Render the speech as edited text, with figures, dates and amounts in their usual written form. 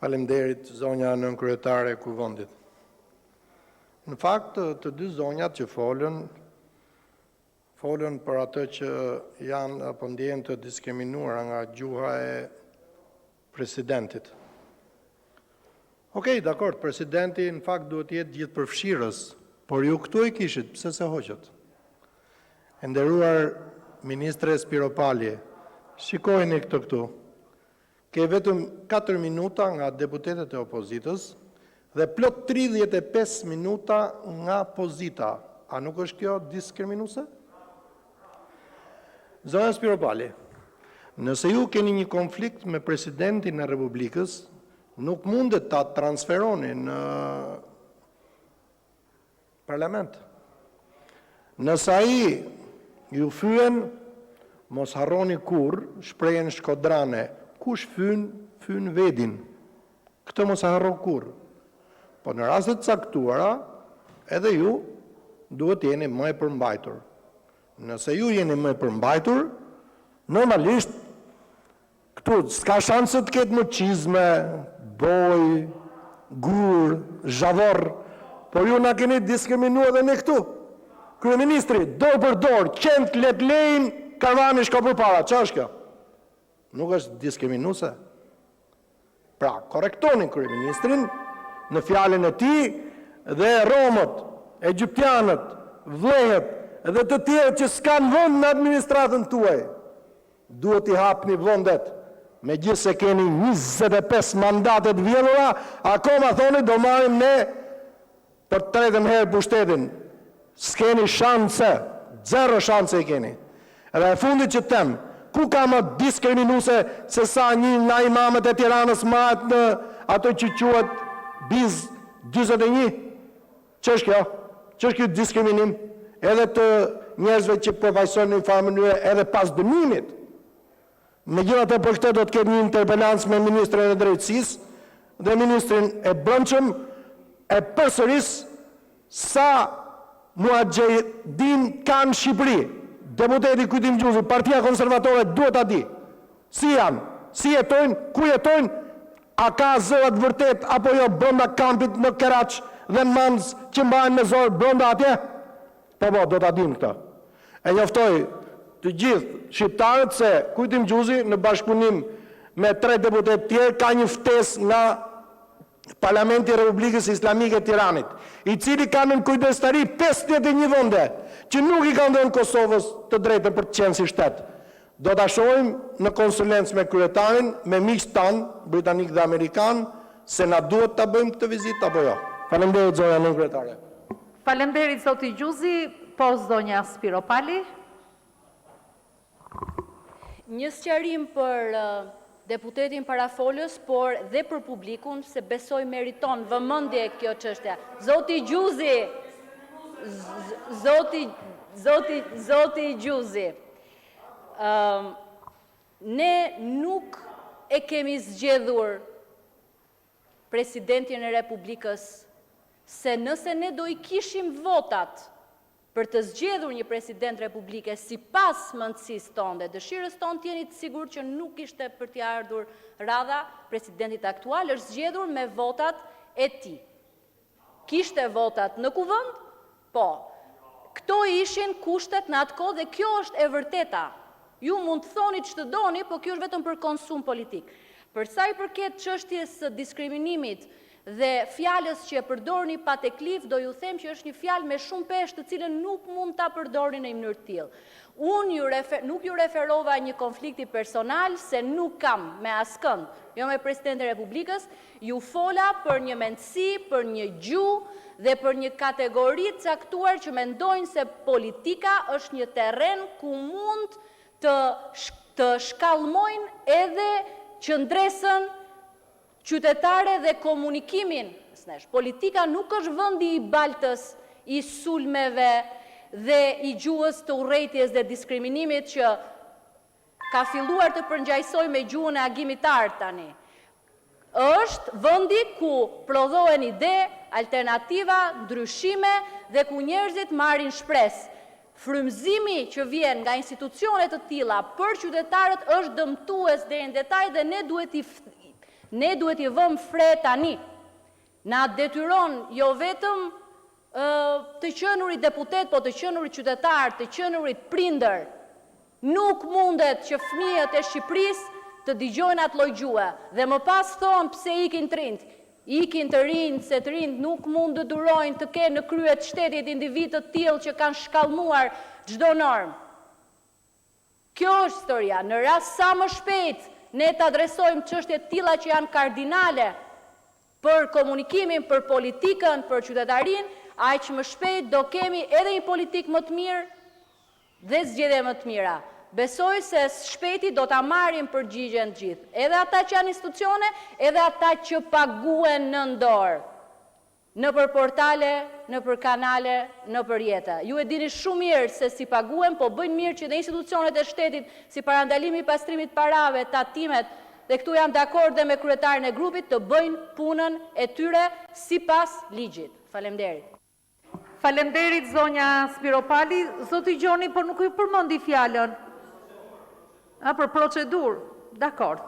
Faleminderit, zonja nënkryetare e Kuvendit. Në fakt, të dy zonjat që folën për atë që janë apo ndjehen të diskriminuara nga gjuha e presidentit. Okej, dakord, presidenti në fakt duhet të jetë gjithë përfshirës, por ju këtu e kishit, pse se hoqët? E nderuar ministre Spiropalje, shikojeni këtë këtu. Ke vetëm 4 minuta nga deputetet e opozitës dhe plot 35 minuta nga pozita. A nuk është kjo diskriminuese? Zonja Spiropalje, nëse ju keni një konflikt me presidentin e Republikës, nuk mundet ta transferoni në parlament. Nëse ai ju fyen, mos harroni kurrë shprehjen shkodrane. Kush fyn vedin. Këtë mos e harro kurrë. Po në rastet caktuara, edhe ju duhet jeni më e përmbajtur. Nëse ju jeni më e përmbajtur, normalisht këtu s'ka shanse të ketë më çizme, boj, gur, zhavor, por ju na keni diskriminuar edhe ne këtu. Kryeministri, dorë për dorë, qend let lejnë, karvani shko përpara. Ç'është është kjo? Nuk është diskriminuese. Pra, korrektoni kryeministrin në fjalën e tij dhe romët, egjiptianët, vllehët dhe të tjerë që s'kan vend në administratën tuaj. Duhet i hapni vendet. Megjithse keni 25 mandate të vjedhura, akoma thoni do marrim ne për të tretën herë pushtetin. S'keni shanse, zero shanse i keni. Edhe e fundit që them, ku ka më diskriminuese se sa një nga imamët e Tiranës marrët në ato që quhet Biz 41? Ç'është kjo? Ç'është ky diskriminim? Edhe të njerëzve që përfaqësojnë në një farë mënyrë edhe pas dënimit. Megjithatë për këtë do të ketë një interpelancë me ministrin e drejtësisë dhe ministrin e brendshëm e përsëris sa muxhedin kanë Shqipëri. Deputeti Kujtim Gjuzi, Partia Konservatore duhet ta di. Si janë, si jetojnë, ku jetojnë, a ka zërat vërtet apo jo brenda kampit në Keraç dhe në Mans që mbajnë me zor brenda atje? Po, do ta dim këtë. E njoftoj të gjithë shqiptarët se Kujtim Gjuzi në bashkëpunim me 3 deputet tjerë ka një ftesë nga Parlamenti i Republikës Islamike të Tiranit, i cili ka në kujdestari 51 vende, që nuk i kanë dhënë Kosovës të drejtën për të qenë si shtet. Do ta shohim në konsulencë me kryetarin, me miqtë tanë, britanik dhe amerikan, se na duhet ta bëjmë këtë vizitë apo jo. Faleminderit zonja nënkryetare. Faleminderit zoti Gjuzi, po zonja Spiropali. Një sqarim për deputetin parafolës, por dhe për publikun, se besoj meriton vëmendje kjo çështja. Zoti Gjuzi, Zoti Gjuzi, ne nuk e kemi zgjedhur presidentin e Republikës, se nëse ne do I kishim votat për të zgjedhur një president republike sipas mendësisë tonë dhe dëshirës tonë, jeni të sigurt që nuk ishte për t'i ardhur radha presidentit aktual, është zgjedhur me votat e tij. Kishte votat në kuvend? Po. Këto ishin kushtet në atë kohë dhe kjo është e vërteta. Ju mund të thoni ç'të doni, po kjo është vetëm për konsum politik. Për sa I përket çështjes së diskriminimit dhe fjalës që e përdorni pateklif, do ju them që është një fjalë me shumë peshë të cilën nuk mund ta përdorni në një mënyrë të tillë. Unë nuk ju referova një konflikti personal, se nuk kam me askënd, jo me presidentin e Republikës, ju fola për një mendësi, për një gjuhë dhe për një kategori të caktuar që mendojnë se politika është një terren ku mund të shkallmojnë edhe qëndresën qytetare dhe komunikimin. Politika nuk është vendi I baltës, I sulmeve dhe I gjuhës të urrëties dhe diskriminimit që ka filluar të përngjajsoj me gjuhën e agimit tani. Është vendi ku prodhohen ide, alternativa, ndryshime dhe ku njerëzit marrin shpresë. Frymëzimi që vjen nga institucione të tilla për qytetarët është dëmtues deri në detaj dhe ne duhet Ne duhet i vëmë fre tani. Na detyron jo vetëm të qenurit deputet, po të qenurit qytetar, të qenurit prindër. Nuk mundet që fëmijët e Shqipërisë të dëgjojnë atë lloj gjuhë dhe më pas thonë pse ikin të rinjt. Ikin të rinjt se të rinjt nuk mund të durojnë të kenë në krye të shtetit individ të tillë që kanë shkallmuar çdo normë. Kjo është historia. Në rast sa më shpejt ne të adresojmë çështje të tilla që janë kardinale për komunikimin, për politikën, për qytetarinë, aq më shpejt do kemi edhe një politikë më të mirë dhe zgjedhje më të mira. Besoj se shpejti do ta marrin përgjigjen gjithë, edhe ata që janë institucione, edhe ata që paguen në dorë, në për portale, në për kanale, në për jeta. Ju e dini shumë mirë se si paguen, po bëjnë mirë që dhe institucionet e shtetit, si parandalimi i pastrimit parave, tatimet, dhe këtu jam dakord dhe me kryetarin e grupit, të bëjnë punën e tyre sipas ligjit. Faleminderit. Faleminderit zonja Spiropali. Zoti Gjoni, por nuk ju përmendi fjalën. Për procedurë. Dakord.